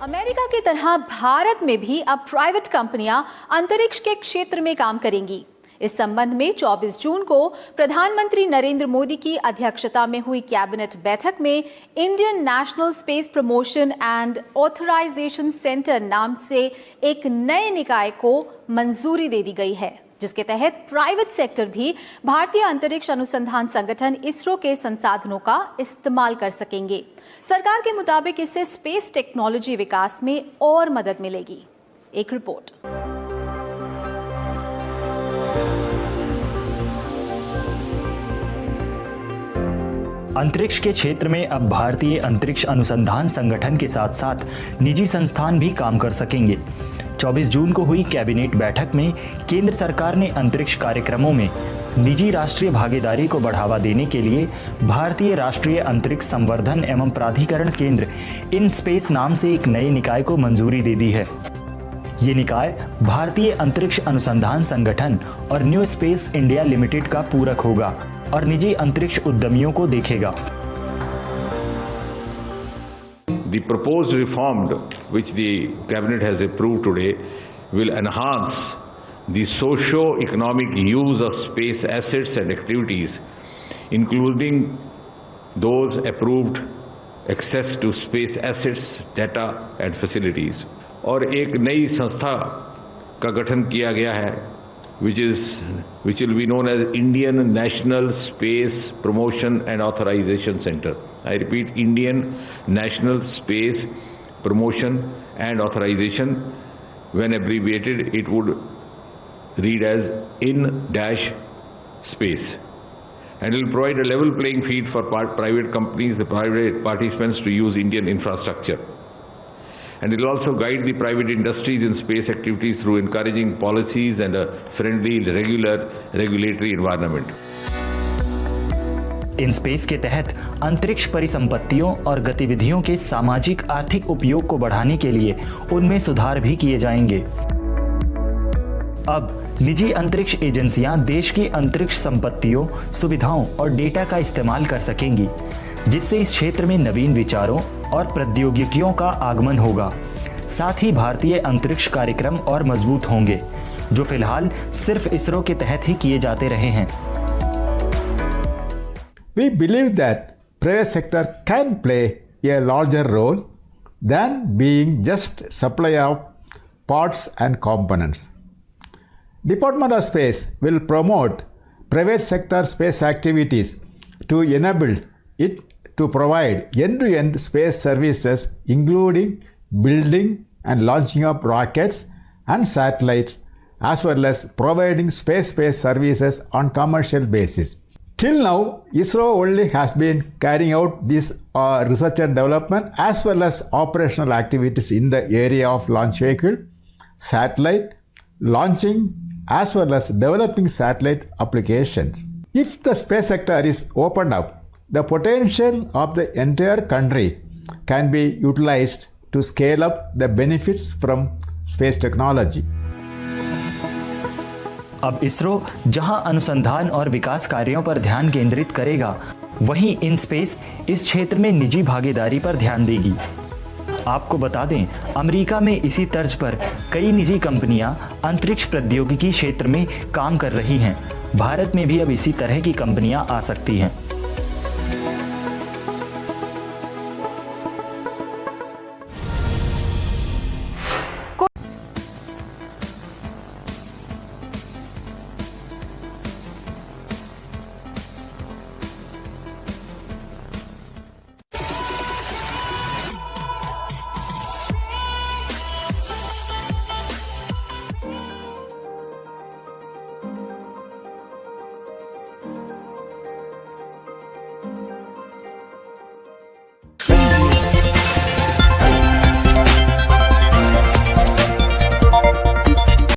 America की तरह भारत में भी अब प्राइवेट कंपनियां अंतरिक्ष के क्षेत्र में काम करेंगी। इस संबंध में 24 जून को प्रधानमंत्री नरेंद्र मोदी की अध्यक्षता में हुई कैबिनेट बैठक में Indian national space promotion and authorisation centre नाम से एक नए निकाय को मंजूरी दे दी गई है, जिसके तहत प्राइवेट सेक्टर भी भारतीय अंतरिक्ष अनुसंधान संगठन इसरो के संसाधनों का इस्तेमाल कर सकेंगे। सरकार के मुताबिक इससे स्पेस टेक्नोलॉजी विकास में और मदद मिलेगी। एक रिपोर्ट। अंतरिक्ष के क्षेत्र में अब भारतीय अंतरिक्ष अनुसंधान संगठन के साथ साथ निजी संस्थान भी काम कर सकेंगे। 24 जून को हुई कैबिनेट बैठक में केंद्र सरकार ने अंतरिक्ष कार्यक्रमों में निजी राष्ट्रीय भागीदारी को बढ़ावा देने के लिए भारतीय राष्ट्रीय अंतरिक्ष संवर्धन एवं प्राधिकरण केंद्र इन स्पेस नाम से एक नए निकाय को मंजूरी दे दी है। ये निकाय भारतीय अंतरिक्ष अनुसंधान संगठन और न्यू स्पेस इंडिया लिमिटेड का पूरक होगा और निजी अंतरिक्ष उद्यमियों को देखेगा। The proposed reform which the cabinet has approved today will enhance the socio-economic use of space assets and activities, including those approved access to space assets, data and facilities. और एक नई संस्था का गठन किया गया है which will be known as Indian National Space Promotion and Authorization Center. I repeat, Indian National Space Promotion and Authorization. When abbreviated, it would read as IN-Space. And it will provide a level playing field for private companies, the private participants to use Indian infrastructure. And it will also guide the private industries in space activities through encouraging policies and a friendly, regular regulatory environment. In space के तहत अंतरिक्ष परिसंपत्तियों और गतिविधियों के सामाजिक आर्थिक उपयोग को बढ़ाने के लिए उनमें सुधार भी किए जाएंगे। अब निजी अंतरिक्ष एजेंसियां देश की अंतरिक्ष संपत्तियों, सुविधाओं और डेटा का इस्तेमाल कर सकेंगी, जिससे इस क्षेत्र में नवीन विचारों और प्रौद्योगिकियों का आगमन होगा। साथ ही भारतीय अंतरिक्ष कार्यक्रम और मजबूत होंगे, जो फिलहाल सिर्फ इसरो के तहत ही किए जाते रहे हैं। We believe that private sector can play a larger role than being just supply of parts and components. Department of Space will promote private sector space activities to enable it to provide end-to-end space services, including building and launching of rockets and satellites, as well as providing space-based services on commercial basis. Till now, ISRO only has been carrying out this research and development as well as operational activities in the area of launch vehicle, satellite, launching, as well as developing satellite applications. If the space sector is opened up, the potential of the entire country can be utilized to scale up the benefits from space technology. अब इसरो जहां अनुसंधान और विकास कार्यों पर ध्यान केंद्रित करेगा, वहीं इन स्पेस इस क्षेत्र में निजी भागीदारी पर ध्यान देगी। आपको बता दें, अमेरिका में इसी तर्ज पर कई निजी कंपनियां अंतरिक्ष प्रौद्योगिकी क्षेत्र में काम कर रही हैं। भारत में भी अब इसी तरह की कंपनियां आ सकती हैं।